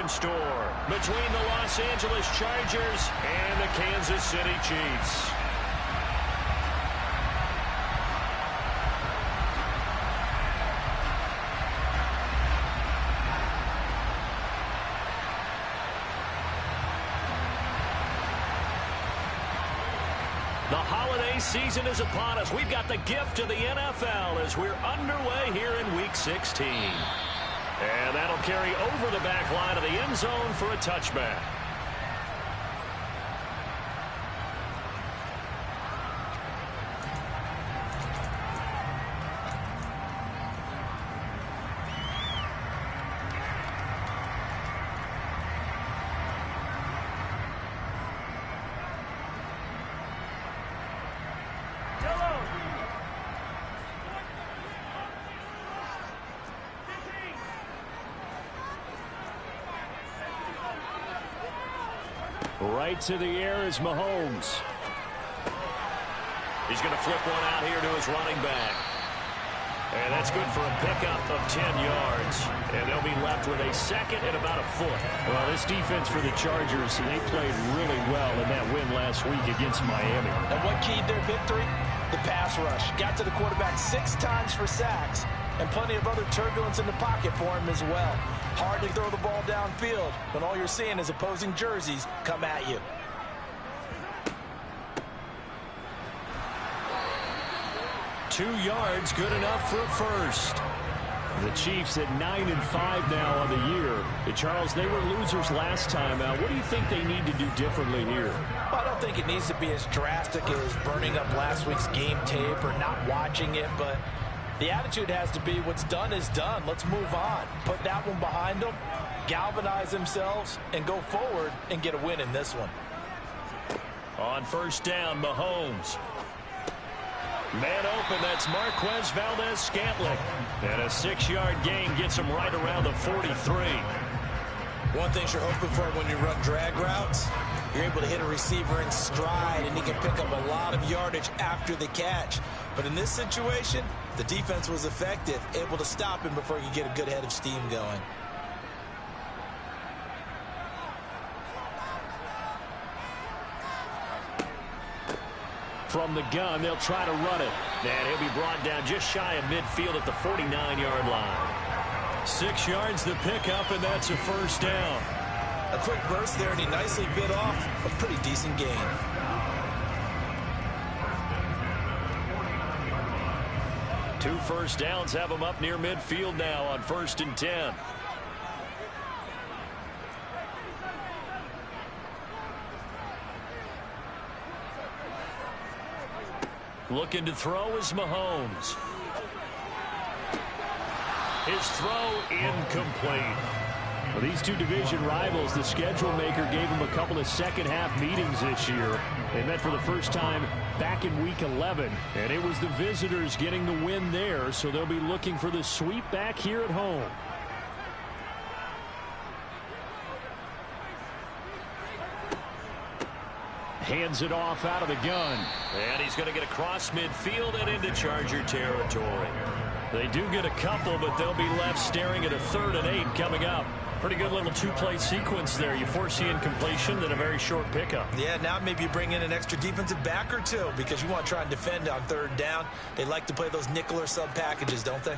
halftime score between the Los Angeles Chargers and the Kansas City Chiefs. The holiday season is upon us. We've got the gift of the NFL as we're underway here in Week 16. And that'll carry over the back line of the end zone for a touchback. Right to the air is Mahomes. He's going to flip one out here to his running back. And that's good for a pickup of 10 yards. And they'll be left with a second and about a foot. Well, this defense for the Chargers, they played really well in that win last week against Miami. And what keyed their victory? The pass rush. Got to the quarterback 6 times for sacks. And plenty of other turbulence in the pocket for him as well. Hard to throw the ball downfield when all you're seeing is opposing jerseys come at you. Two yards, good enough for a first. The Chiefs at 9-5 now on the year. Charles, they were losers last time out. What do you think they need to do differently here? Well, I don't think it needs to be as drastic as burning up last week's game tape or not watching it, but the attitude has to be what's done is done. Let's move on. Put that one behind them, galvanize themselves, and go forward and get a win in this one. On first down, Mahomes. Man open, that's Marquez Valdez-Scantling. And a 6-yard gain gets him right around the 43. One thing you're hoping for when you run drag routes, you're able to hit a receiver in stride, and he can pick up a lot of yardage after the catch. But in this situation, the defense was effective, able to stop him before he could get a good head of steam going. From the gun, they'll try to run it. And he'll be brought down just shy of midfield at the 49-yard line. 6 yards the pickup, and that's a first down. A quick burst there, and he nicely bit off a pretty decent gain. Two first downs have him up near midfield now on 1st and 10. Looking to throw is Mahomes. His throw incomplete. Well, these two division rivals, the schedule maker gave them a couple of second-half meetings this year. They met for the first time back in Week 11, and it was the visitors getting the win there, so they'll be looking for the sweep back here at home. Hands it off out of the gun. And he's going to get across midfield and into Charger territory. They do get a couple, but they'll be left staring at a 3rd and 8 coming up. Pretty good little two-play sequence there. You foresee incompletion, then a very short pickup. Yeah, now maybe you bring in an extra defensive back or two because you want to try and defend on 3rd down. They like to play those nickel or sub packages, don't they?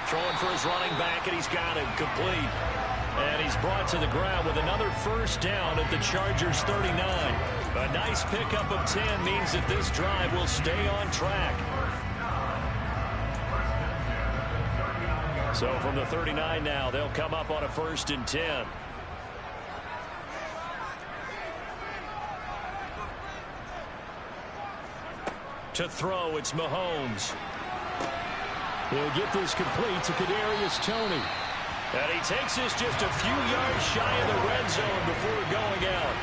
Throwing for his running back, and he's got it complete. And he's brought to the ground with another first down at the Chargers 39. A nice pickup of 10 means that this drive will stay on track. So from the 39 now, they'll come up on a 1st and 10. To throw, it's Mahomes. He'll get this complete to Kadarius Toney. And he takes this just a few yards shy of the red zone before going out.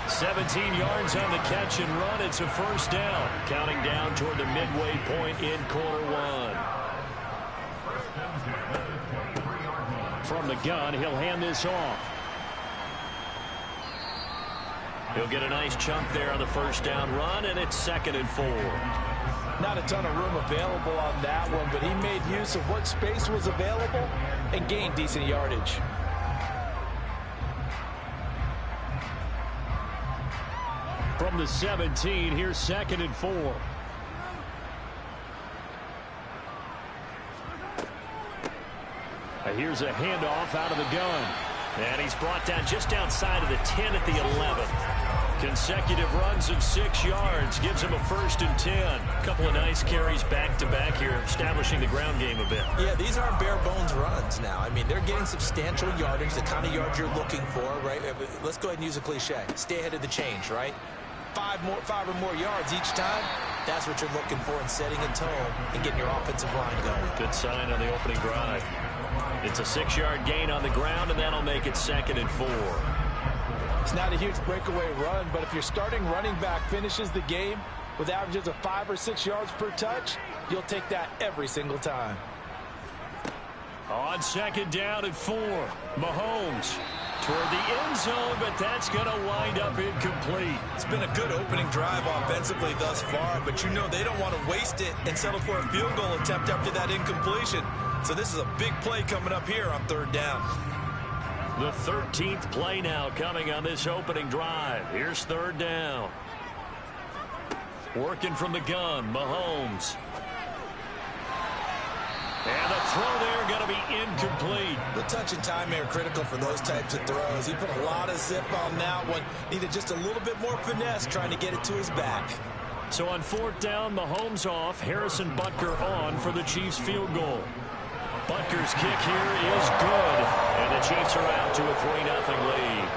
17 yards on the catch and run. It's a first down. Counting down toward the midway point in quarter one. From the gun, he'll hand this off. He'll get a nice chunk there on the first down run, and it's 2nd and 4. Not a ton of room available on that one, but he made use of what space was available and gained decent yardage. From the 17, here's 2nd and 4. Here's a handoff out of the gun. And he's brought down just outside of the 10 at the 11. Consecutive runs of 6 yards gives him a 1st and 10. A couple of nice carries back-to-back here, establishing the ground game a bit. Yeah, these aren't bare-bones runs now. I mean, they're getting substantial yardage, the kind of yards you're looking for, right? Let's go ahead and use a cliche. Stay ahead of the change, right? 5 or more yards each time. That's what you're looking for in setting a tone and getting your offensive line going. Good sign on the opening drive. It's a 6-yard gain on the ground, and that'll make it 2nd and 4. It's not a huge breakaway run, but if your starting running back finishes the game with averages of 5 or 6 yards per touch, you'll take that every single time. On 2nd down and 4, Mahomes toward the end zone, but that's going to wind up incomplete. It's been a good opening drive offensively thus far, but you know they don't want to waste it and settle for a field goal attempt after that incompletion. So this is a big play coming up here on 3rd down. The 13th play now coming on this opening drive. Here's 3rd down. Working from the gun, Mahomes. And the throw there going to be incomplete. The touch and time are critical for those types of throws. He put a lot of zip on that one. Needed just a little bit more finesse trying to get it to his back. So on 4th down, Mahomes off. Harrison Butker on for the Chiefs field goal. Butker's kick here is good. And the Chiefs are out to a 3-0 lead.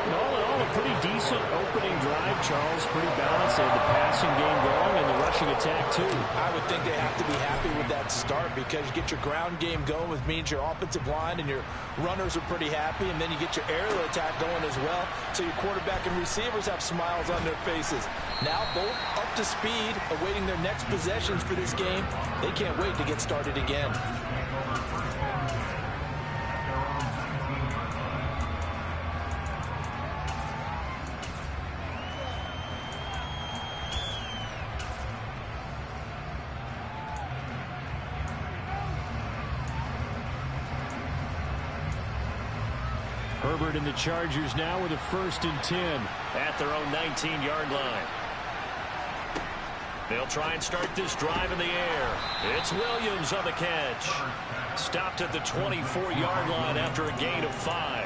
All in all, a pretty decent opening drive, Charles. Pretty balanced. They had the passing game going and the rushing attack, too. I would think they have to be happy with that start because you get your ground game going, which means your offensive line and your runners are pretty happy, and then you get your aerial attack going as well, so your quarterback and receivers have smiles on their faces. Now both up to speed, awaiting their next possessions for this game. They can't wait to get started again. Herbert and the Chargers now with a 1st and 10 at their own 19-yard line. They'll try and start this drive in the air. It's Williams on the catch. Stopped at the 24-yard line after a gain of 5.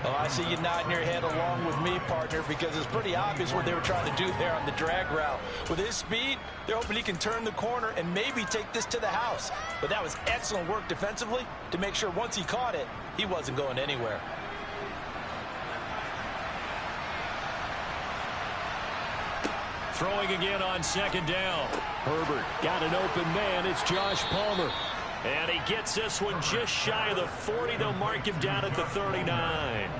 Oh, I see you nodding your head along with me, partner, because it's pretty obvious what they were trying to do there on the drag route. With his speed, they're hoping he can turn the corner and maybe take this to the house. But that was excellent work defensively to make sure once he caught it, he wasn't going anywhere. Throwing again on 2nd down. Herbert got an open man. It's Josh Palmer. And he gets this one just shy of the 40. They'll mark him down at the 39.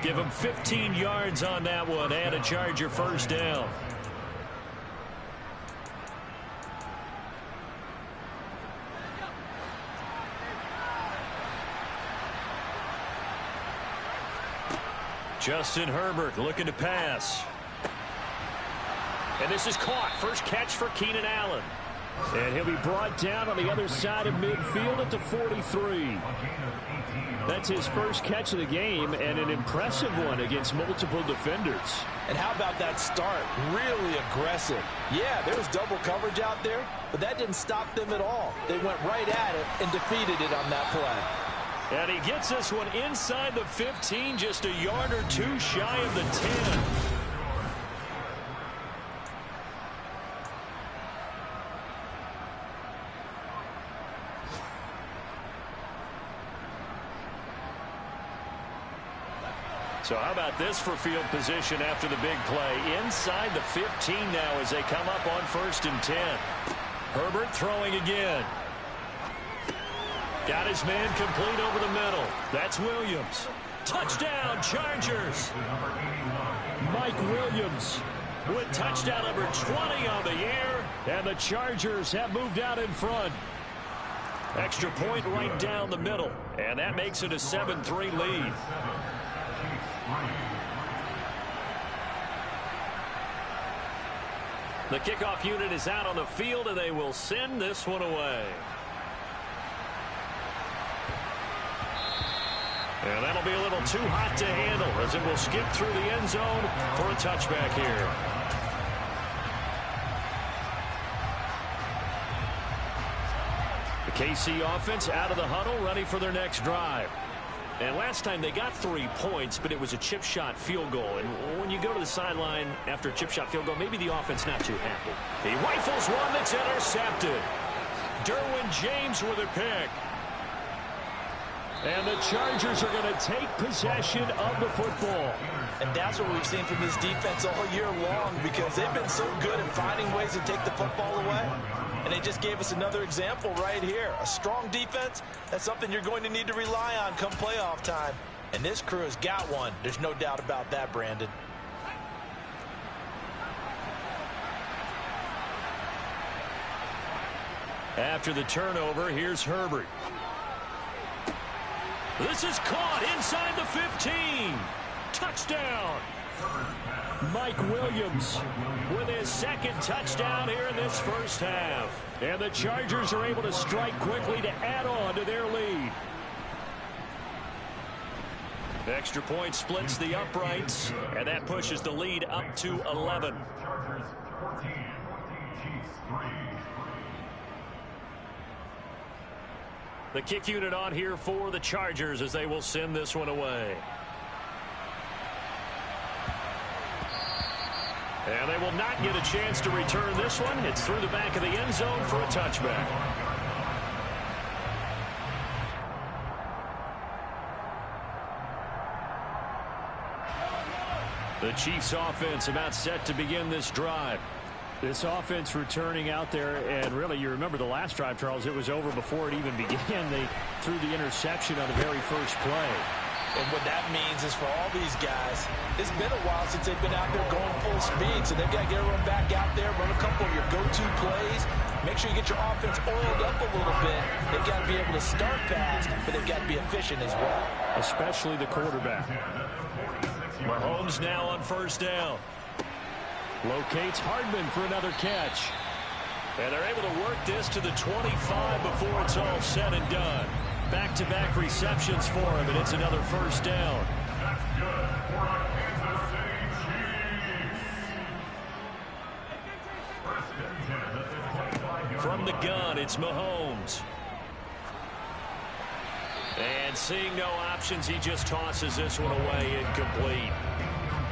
Give him 15 yards on that one and a Charger 1st down. Justin Herbert looking to pass. And this is caught. First catch for Keenan Allen. And he'll be brought down on the other side of midfield at the 43. That's his first catch of the game and an impressive one against multiple defenders. And how about that start? Really aggressive. Yeah, there was double coverage out there, but that didn't stop them at all. They went right at it and defeated it on that play. And he gets this one inside the 15, just a yard or two shy of the 10. So how about this for field position after the big play? Inside the 15 now as they come up on 1st and 10. Herbert throwing again. Got his man complete over the middle. That's Williams. Touchdown, Chargers. Mike Williams with touchdown number 20 on the year. And the Chargers have moved out in front. Extra point right down the middle. And that makes it a 7-3 lead. The kickoff unit is out on the field, and they will send this one away. And that'll be a little too hot to handle as it will skip through the end zone for a touchback here. The KC offense out of the huddle, ready for their next drive. And last time they got 3 points, but it was a chip shot field goal. And when you go to the sideline after a chip shot field goal, maybe the offense not too happy. He rifles one that's intercepted. Derwin James with a pick. And the Chargers are going to take possession of the football. And that's what we've seen from this defense all year long, because they've been so good at finding ways to take the football away. And they just gave us another example right here. A strong defense, that's something you're going to need to rely on come playoff time. And this crew has got one. There's no doubt about that, Brandon. After the turnover, here's Herbert. This is caught inside the 15. Touchdown. Mike Williams With his second touchdown here in this first half. and the Chargers are able to strike quickly to add on to their lead. Extra point splits the uprights, and that pushes the lead up to 11. The kick unit on here for the Chargers as they will send this one away. And they will not get a chance to return this one. It's through the back of the end zone for a touchback. The Chiefs offense about set to begin this drive. This offense returning out there, and really, you remember the last drive, Charles, it was over before it even began. They threw the interception on the very first play. And what that means is for all these guys, it's been a while since they've been out there going full speed, so they've got to get everyone back out there, run a couple of your go-to plays, make sure you get your offense oiled up a little bit. They've got to be able to start fast, but they've got to be efficient as well. Especially the quarterback. Mahomes now on first down. Locates Hardman for another catch. And they're able to work this to the 25 before it's all said and done. Back-to-back receptions for him, and it's another first down. From the gun, it's Mahomes. And seeing no options, he just tosses this one away incomplete.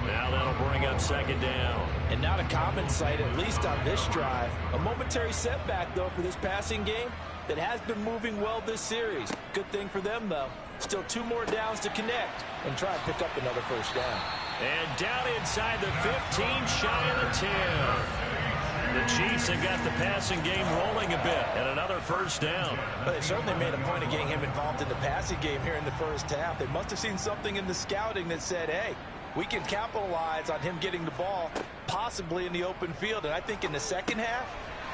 Now that'll bring up second down. And not a common sight, at least on this drive. A momentary setback, though, for this passing game that has been moving well this series. Good thing for them, though. Still 2 more downs to connect and try and pick up another first down. And down inside the 15, shy of the 10. The Chiefs have got the passing game rolling a bit, and another first down. But they certainly made a point of getting him involved in the passing game here in the first half. They must have seen something in the scouting that said, hey, we can capitalize on him getting the ball, possibly in the open field. And I think in the second half,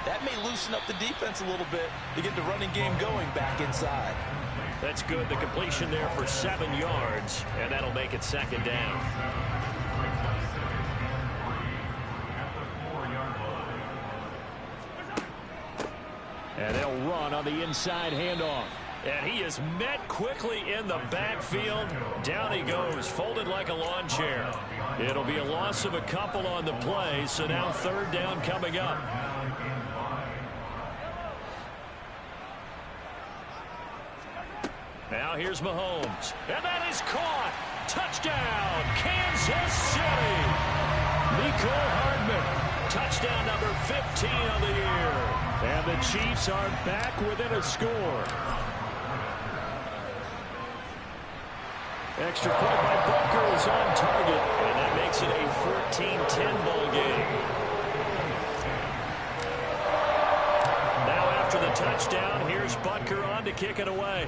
that may loosen up the defense a little bit to get the running game going back inside. That's good. The completion there for 7 yards, and that'll make it second down. And they'll run on the inside handoff. And he is met quickly in the backfield. Down he goes, folded like a lawn chair. It'll be a loss of a couple on the play, so now third down coming up. Now here's Mahomes. And that is caught. Touchdown, Kansas City. Mecole Hardman. Touchdown number 15 on the year. And the Chiefs are back within a score. Extra point by Butker is on target. And that makes it a 14-10 ball game. Now after the touchdown, here's Butker on to kick it away.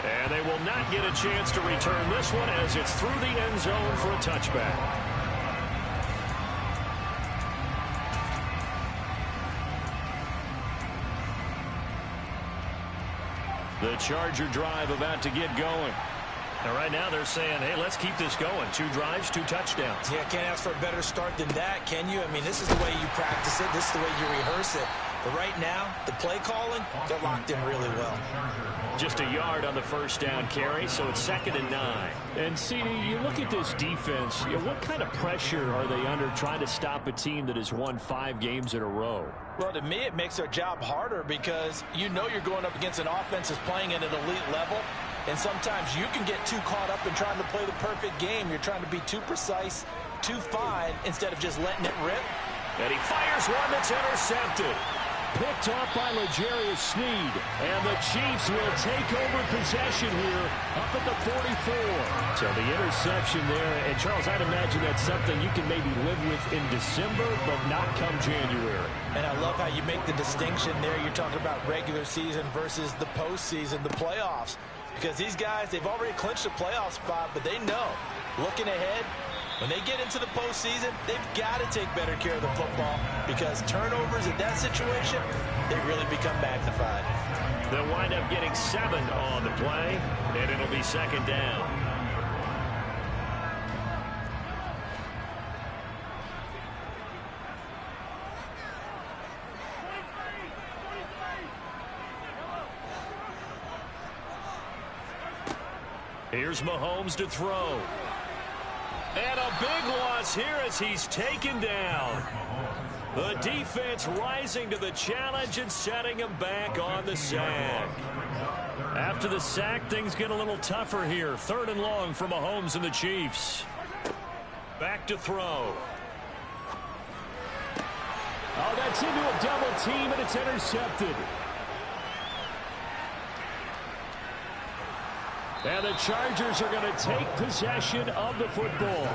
And they will not get a chance to return this one as it's through the end zone for a touchback. The Charger drive about to get going. And right now they're saying, hey, let's keep this going. 2 drives, 2 touchdowns. Yeah, can't ask for a better start than that, can you? I mean, this is the way you practice it. This is the way you rehearse it. But right now, the play calling, they're locked in really well. Just a yard on the first down carry, so it's 2nd and 9. And, CD, you look at this defense, what kind of pressure are they under trying to stop a team that has won 5 games in a row? Well, to me, it makes their job harder because you know you're going up against an offense that's playing at an elite level. And sometimes you can get too caught up in trying to play the perfect game. You're trying to be too precise, too fine, instead of just letting it rip. And he fires one that's intercepted. Picked off by L'Jarius Sneed. And the Chiefs will take over possession here up at the 44. So the interception there. And, Charles, I'd imagine that's something you can maybe live with in December, but not come January. And I love how you make the distinction there. You're talking about regular season versus the postseason, the playoffs. Because these guys, they've already clinched a playoff spot, but they know, looking ahead, when they get into the postseason, they've got to take better care of the football because turnovers in that situation, they really become magnified. They'll wind up getting 7 on the play, and it'll be 2nd down. Here's Mahomes to throw. And a big loss here as he's taken down. The defense rising to the challenge and setting him back on the sack. After the sack, things get a little tougher here. 3rd and long for Mahomes and the Chiefs. Back to throw. Oh, that's into a double team, and it's intercepted. And the Chargers are going to take possession of the football.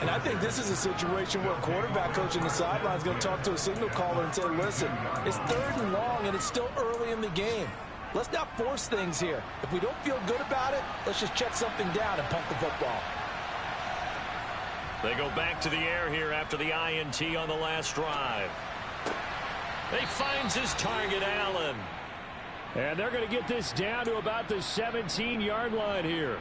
And I think this is a situation where a quarterback coach in the sideline is going to talk to a signal caller and say, listen, it's 3rd and long and it's still early in the game. Let's not force things here. If we don't feel good about it, let's just check something down and punt the football. They go back to the air here after the INT on the last drive. He finds his target, Allen. And they're going to get this down to about the 17-yard line here.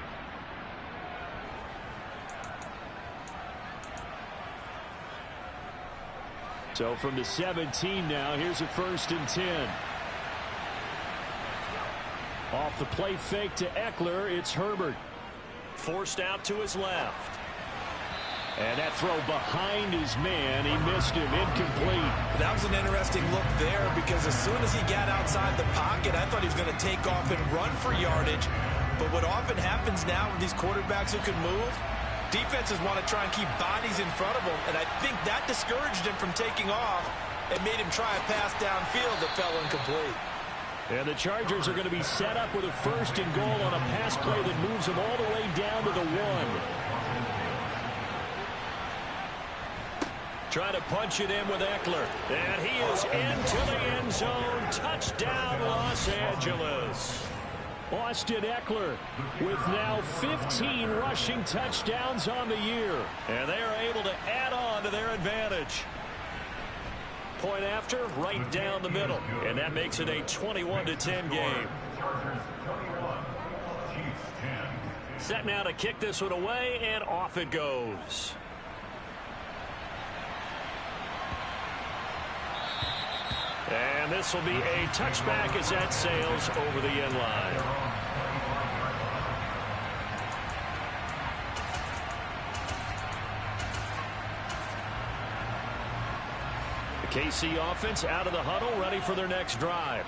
So from the 17 now, here's a 1st and 10. Off the play fake to Eckler, it's Herbert. Forced out to his left. And that throw behind his man, he missed him, incomplete. That was an interesting look there because as soon as he got outside the pocket, I thought he was going to take off and run for yardage. But what often happens now with these quarterbacks who can move, defenses want to try and keep bodies in front of them, and I think that discouraged him from taking off and made him try a pass downfield that fell incomplete. And the Chargers are going to be set up with a 1st and goal on a pass play that moves them all the way down to the 1. Trying to punch it in with Eckler. And he is into the end zone. Touchdown, Los Angeles. Austin Eckler with now 15 rushing touchdowns on the year. And they are able to add on to their advantage. Point after, right down the middle. And that makes it a 21-10 game. Set now to kick this one away, and off it goes. And this will be a touchback as that sails over the end line. The KC offense out of the huddle, ready for their next drive.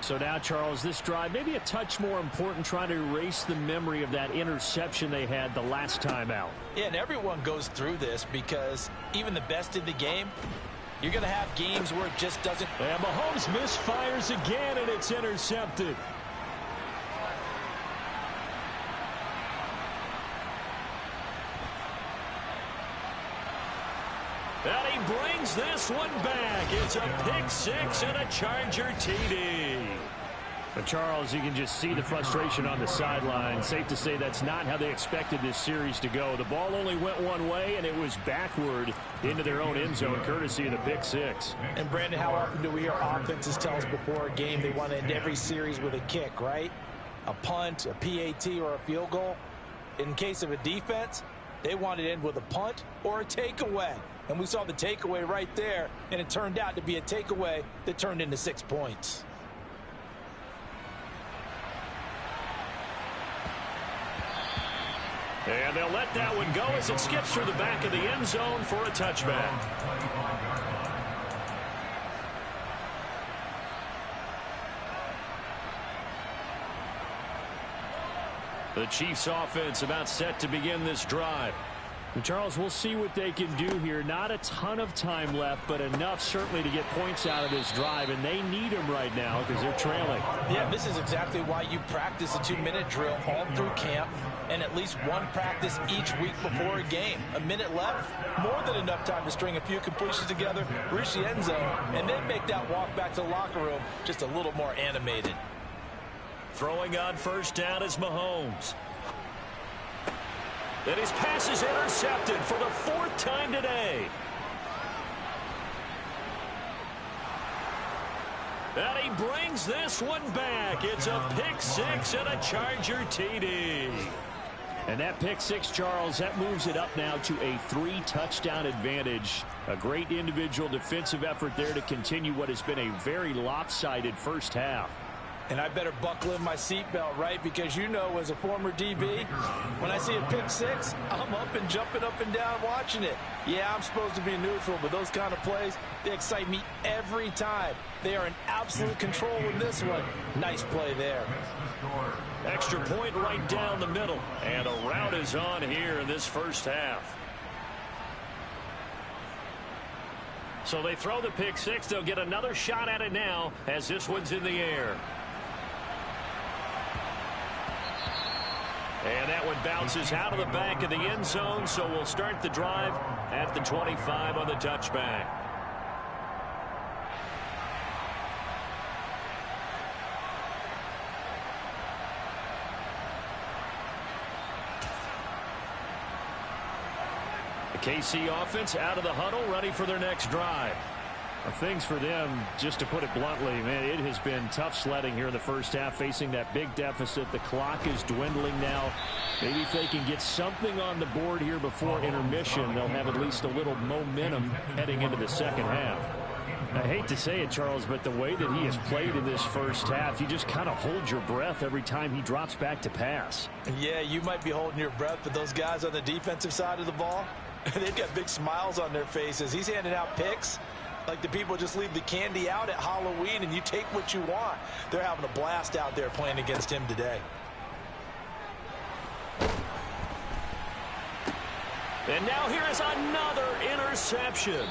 So now, Charles, this drive maybe a touch more important, trying to erase the memory of that interception they had the last time out. Yeah, and everyone goes through this because even the best in the game, you're going to have games where it just doesn't. And Mahomes misfires again, and it's intercepted. And he brings this one back. It's a pick 6 and a Charger TD. But Charles, you can just see the frustration on the sideline. Safe to say that's not how they expected this series to go. The ball only went one way, and it was backward into their own end zone, courtesy of the pick 6. And, Brandon, how often do we hear offenses tell us before a game they want to end every series with a kick, right? a punt, a PAT, or a field goal. In case of a defense, they wanted to end with a punt or a takeaway. And we saw the takeaway right there, and it turned out to be a takeaway that turned into 6 points. And they'll let that one go as it skips through the back of the end zone for a touchback. The Chiefs offense about set to begin this drive. And Charles, we'll see what they can do here. Not a ton of time left, but enough certainly to get points out of this drive, and they need them right now because they're trailing. Yeah, this is exactly why you practice a 2-minute drill all through camp and at least one practice each week before a game. A minute left, more than enough time to string a few completions together, reach the end zone, and then make that walk back to the locker room just a little more animated. Throwing on first down is Mahomes. And his pass is intercepted for the 4th time today. And he brings this one back. It's a pick 6 and a Charger TD. And that pick 6, Charles, that moves it up now to a 3-touchdown advantage. A great individual defensive effort there to continue what has been a very lopsided first half. And I better buckle in my seatbelt, right? Because you know, as a former DB, when I see a pick 6, I'm up and jumping up and down watching it. Yeah, I'm supposed to be neutral, but those kind of plays, they excite me every time. They are in absolute control in this one. Nice play there. Extra point right down the middle. And a route is on here in this first half. So they throw the pick 6. They'll get another shot at it now as this one's in the air. And that one bounces out of the back of the end zone, so we'll start the drive at the 25 on the touchback. The KC offense out of the huddle, ready for their next drive. Things for them, just to put it bluntly, man, it has been tough sledding here in the first half, facing that big deficit. The clock is dwindling now. Maybe if they can get something on the board here before intermission, they'll have at least a little momentum heading into the second half. I hate to say it, Charles, but the way that he has played in this first half, you just kind of hold your breath every time he drops back to pass. Yeah, you might be holding your breath, but those guys on the defensive side of the ball, they've got big smiles on their faces. He's handing out picks like the people just leave the candy out at Halloween and you take what you want. They're having a blast out there playing against him today. And now here is another interception.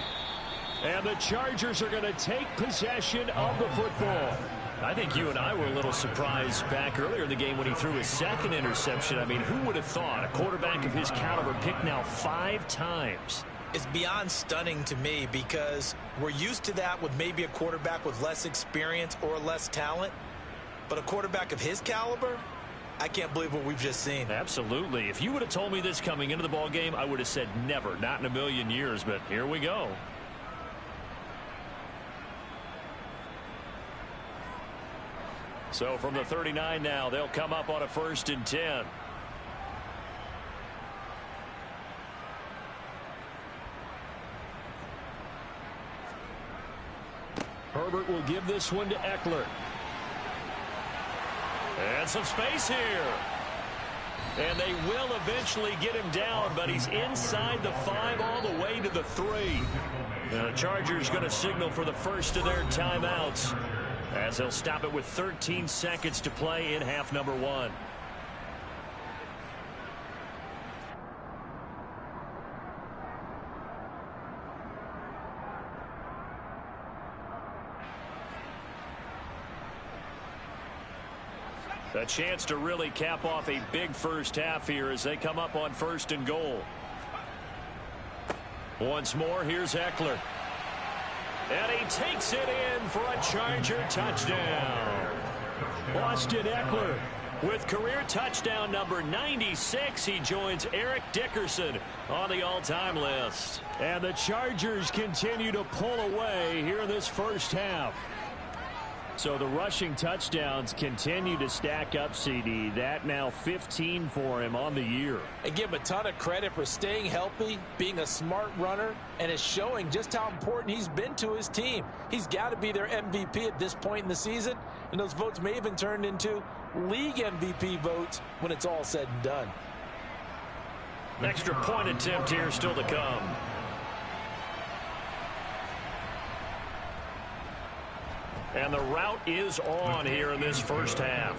And the Chargers are going to take possession of the football. I think you and I were a little surprised back earlier in the game when he threw his second interception. I mean, who would have thought a quarterback of his caliber picked now 5 times? It's beyond stunning to me because we're used to that with maybe a quarterback with less experience or less talent. But a quarterback of his caliber, I can't believe what we've just seen. Absolutely. If you would have told me this coming into the ball game, I would have said never, not in a million years. But here we go. So from the 39 now, they'll come up on a 1st and 10. Herbert will give this one to Eckler. And some space here. And they will eventually get him down, but he's inside the 5 all the way to the 3. The Chargers going to signal for the first of their timeouts as they'll stop it with 13 seconds to play in half number 1. A chance to really cap off a big first half here as they come up on 1st and goal. Once more, here's Eckler. And he takes it in for a Charger touchdown. Austin Eckler with career touchdown number 96. He joins Eric Dickerson on the all-time list. And the Chargers continue to pull away here in this first half. So the rushing touchdowns continue to stack up, CD. That now 15 for him on the year. And give him a ton of credit for staying healthy, being a smart runner, and it's showing just how important he's been to his team. He's got to be their MVP at this point in the season, and those votes may even turn into league MVP votes when it's all said and done. An extra point attempt here still to come. And the route is on here in this first half.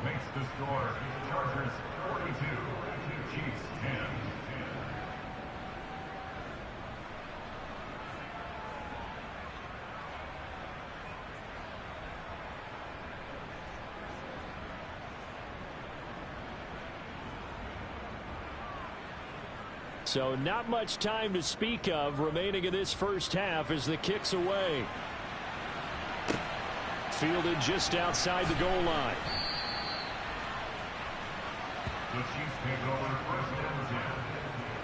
Makes the score, Chargers 42, Chiefs 10. So not much time to speak of remaining in this first half as the kick's away. Fielded just outside the goal line. The Chiefs take over first and 10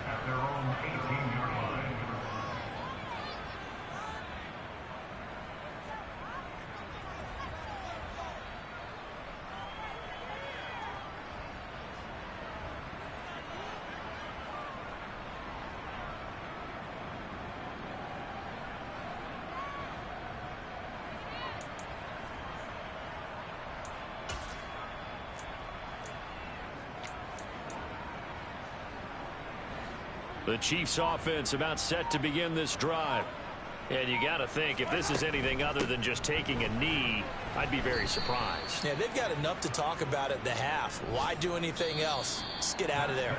at their own 18-yard line. The Chiefs offense about set to begin this drive. And you got to think, if this is anything other than just taking a knee, I'd be very surprised. Yeah, they've got enough to talk about at the half. Why do anything else? Just get out of there.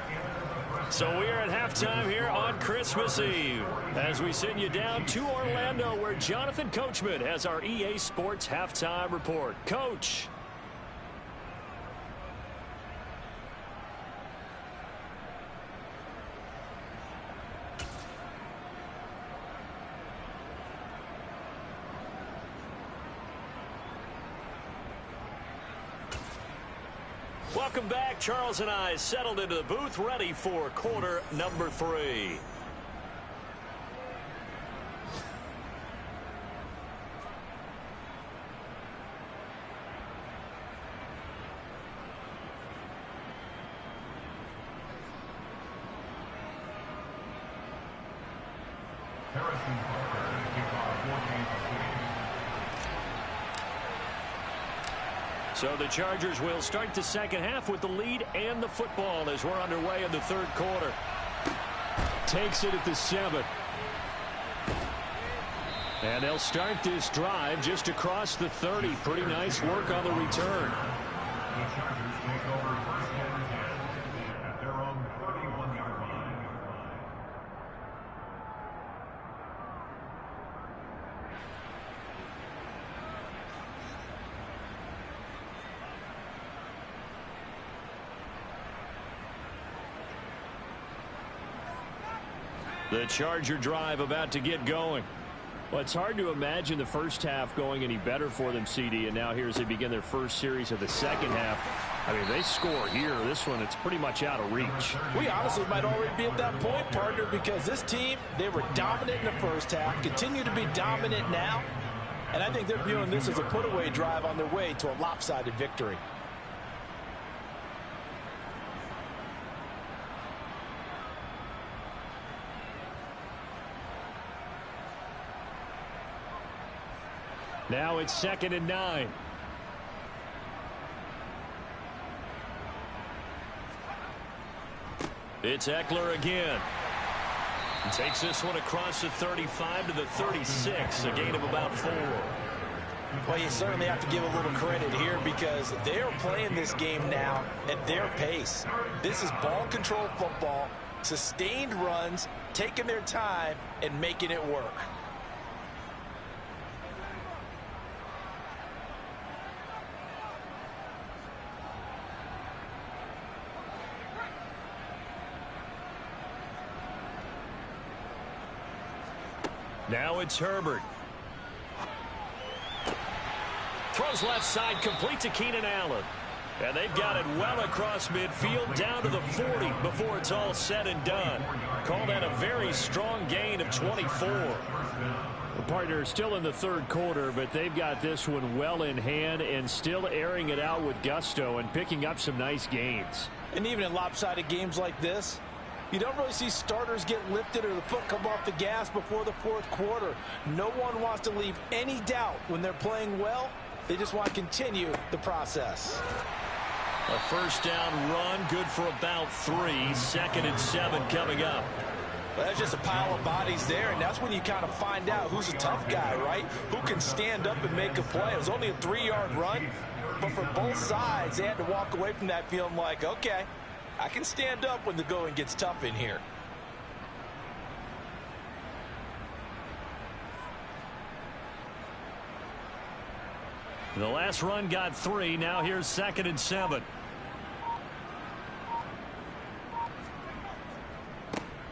So we are at halftime here on Christmas Eve as we send you down to Orlando, where Jonathan Coachman has our EA Sports halftime report. Coach. Welcome back. Charles and I settled into the booth, ready for quarter number 3. Harrison Parker to kick off 14-6. So the Chargers will start the second half with the lead and the football as we're underway in the third quarter. Takes it at the 7. And they'll start this drive just across the 30. Pretty nice work on the return. The Chargers take over first and 10 at their own 31-yard line. The Charger drive about to get going. Well, it's hard to imagine the first half going any better for them, CD, and now here as they begin their first series of the second half. I mean, they score here. This one, it's pretty much out of reach. We honestly might already be at that point, partner, because this team, they were dominant in the first half, continue to be dominant now, and I think they're viewing this as a put-away drive on their way to a lopsided victory. Now it's 2nd and 9. It's Eckler again. Takes this one across the 35 to the 36, a gain of about 4. Well, you certainly have to give a little credit here because they're playing this game now at their pace. This is ball control football, sustained runs, taking their time, and making it work. Now it's Herbert. Throws left side, complete to Keenan Allen. And they've got it well across midfield, down to the 40 before it's all said and done. Call that a very strong gain of 24. Well, Partner, still in the third quarter, but they've got this one well in hand and still airing it out with gusto and picking up some nice gains. And even in lopsided games like this, you don't really see starters get lifted or the foot come off the gas before the fourth quarter. No one wants to leave any doubt when they're playing well. They just want to continue the process. A first down run, good for about 3. 2nd and 7 coming up. Well, there's just a pile of bodies there, and that's when you kind of find out who's a tough guy, right? Who can stand up and make a play. It was only a 3-yard run, but for both sides, they had to walk away from that feeling like, okay, I can stand up when the going gets tough in here. The last run got 3. Now here's 2nd and 7.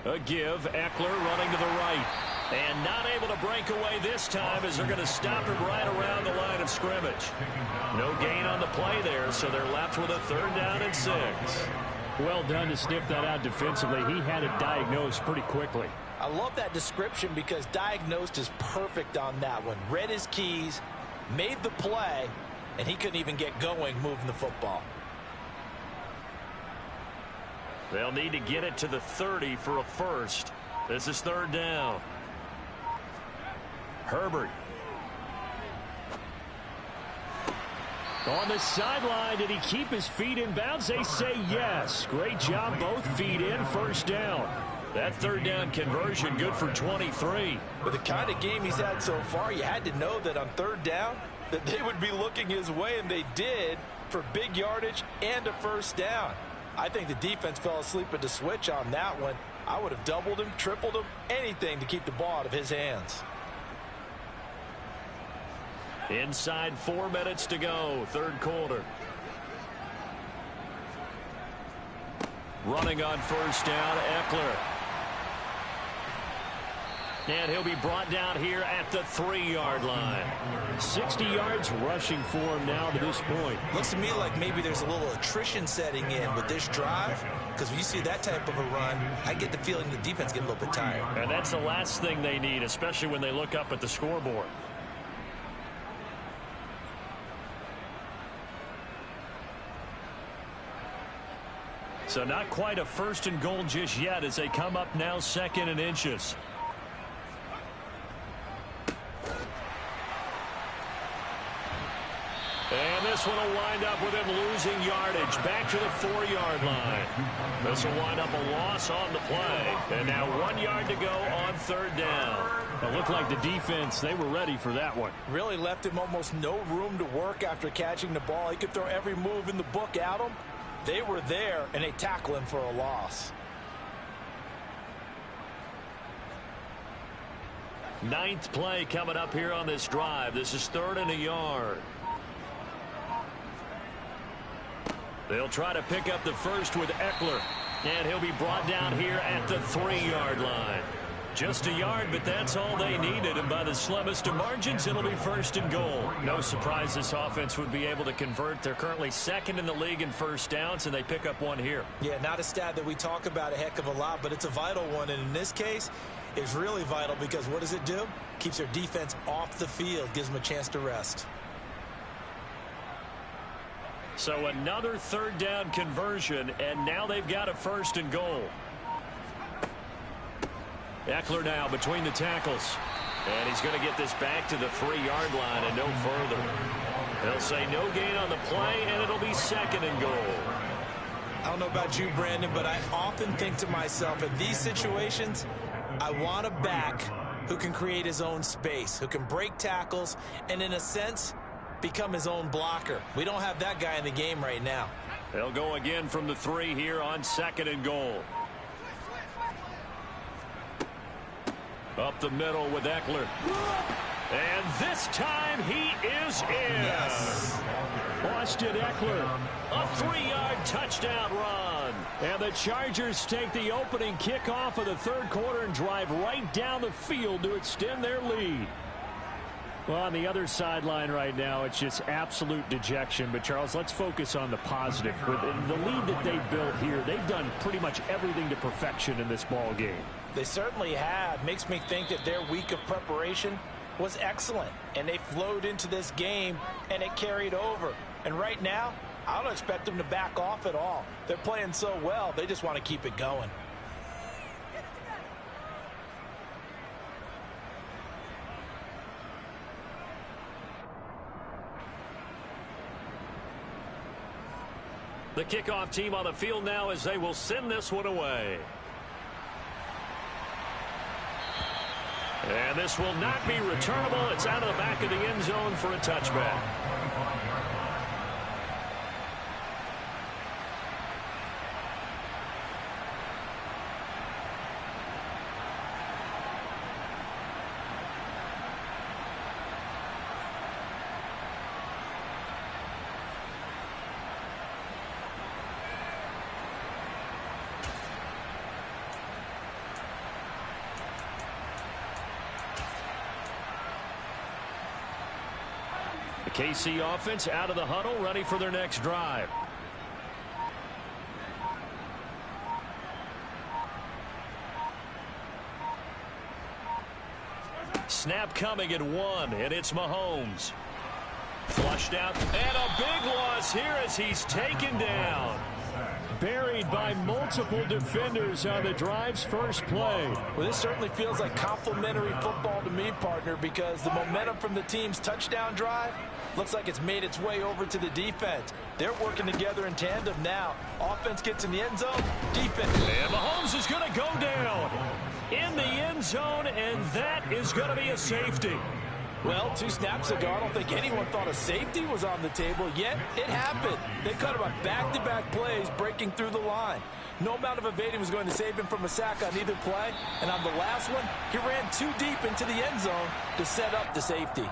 A give. Eckler running to the right. And not able to break away this time as they're going to stop him right around the line of scrimmage. No gain on the play there, so they're left with a 3rd down and 6. Well done to sniff that out defensively. He had it diagnosed pretty quickly. I love that description because diagnosed is perfect on that one. Read his keys, made the play, and he couldn't even get going moving the football. They'll need to get it to the 30 for a first. This is 3rd down. Herbert. On the sideline, did he keep his feet in bounds? They say yes. Great job, both feet in, first down. That 3rd down conversion good for 23. With the kind of game he's had so far, you had to know that on 3rd down that they would be looking his way, and they did for big yardage and a first down. I think the defense fell asleep at the switch on that one. I would have doubled him, tripled him, anything to keep the ball out of his hands. Inside 4 minutes to go, 3rd quarter. Running on first down, Eckler. And he'll be brought down here at the 3-yard line. 60 yards rushing for him now to this point. Looks to me like maybe there's a little attrition setting in with this drive, because when you see that type of a run, I get the feeling the defense get a little bit tired. And that's the last thing they need, especially when they look up at the scoreboard. So not quite a 1st and goal just yet as they come up now 2nd and inches. And this one will wind up with him losing yardage back to the 4-yard line. This will wind up a loss on the play. And now 1 yard to go on 3rd down. It looked like the defense, they were ready for that one. Really left him almost no room to work after catching the ball. He could throw every move in the book at him. They were there, and they tackle him for a loss. 9th play coming up here on this drive. This is 3rd and a yard. They'll try to pick up the first with Eckler. And he'll be brought down here at the 3-yard line. Just a yard, but that's all they needed. And by the slimmest of margins, it'll be 1st and goal. No surprise this offense would be able to convert. They're currently 2nd in the league in first downs, and they pick up one here. Yeah, not a stat that we talk about a heck of a lot, but it's a vital one. And in this case, it's really vital because what does it do? Keeps their defense off the field, gives them a chance to rest. So another 3rd down conversion, and now they've got a 1st and goal. Eckler now between the tackles. And he's going to get this back to the 3-yard line and no further. They'll say no gain on the play, and it'll be 2nd and goal. I don't know about you, Brandon, but I often think to myself, in these situations, I want a back who can create his own space, who can break tackles, and in a sense, become his own blocker. We don't have that guy in the game right now. They'll go again from the 3 here on 2nd and goal. Up the middle with Eckler. And this time he is in. Yes. Austin Eckler. A 3-yard touchdown run. And the Chargers take the opening kickoff of the 3rd quarter and drive right down the field to extend their lead. Well, on the other sideline right now, it's just absolute dejection. But, Charles, let's focus on the positive. With the lead that they built here, they've done pretty much everything to perfection in this ball game. They certainly have. Makes me think that their week of preparation was excellent, and they flowed into this game, and it carried over. And right now, I don't expect them to back off at all. They're playing so well, they just want to keep it going. The kickoff team on the field now as they will send this one away. And this will not be returnable. It's out of the back of the end zone for a touchback. KC offense out of the huddle, ready for their next drive. Snap coming at 1, and it's Mahomes. Flushed out, and a big loss here as he's taken down. Buried by multiple defenders on the drive's first play. Well, this certainly feels like complimentary football to me, partner, because the momentum from the team's touchdown drive looks like it's made its way over to the defense. They're working together in tandem now. Offense gets in the end zone, defense. And Mahomes is going to go down in the end zone, and that is going to be a safety. Well, 2 snaps ago, I don't think anyone thought a safety was on the table, yet it happened. They cut him on back-to-back plays, breaking through the line. No amount of evading was going to save him from a sack on either play, and on the last one, he ran too deep into the end zone to set up the safety.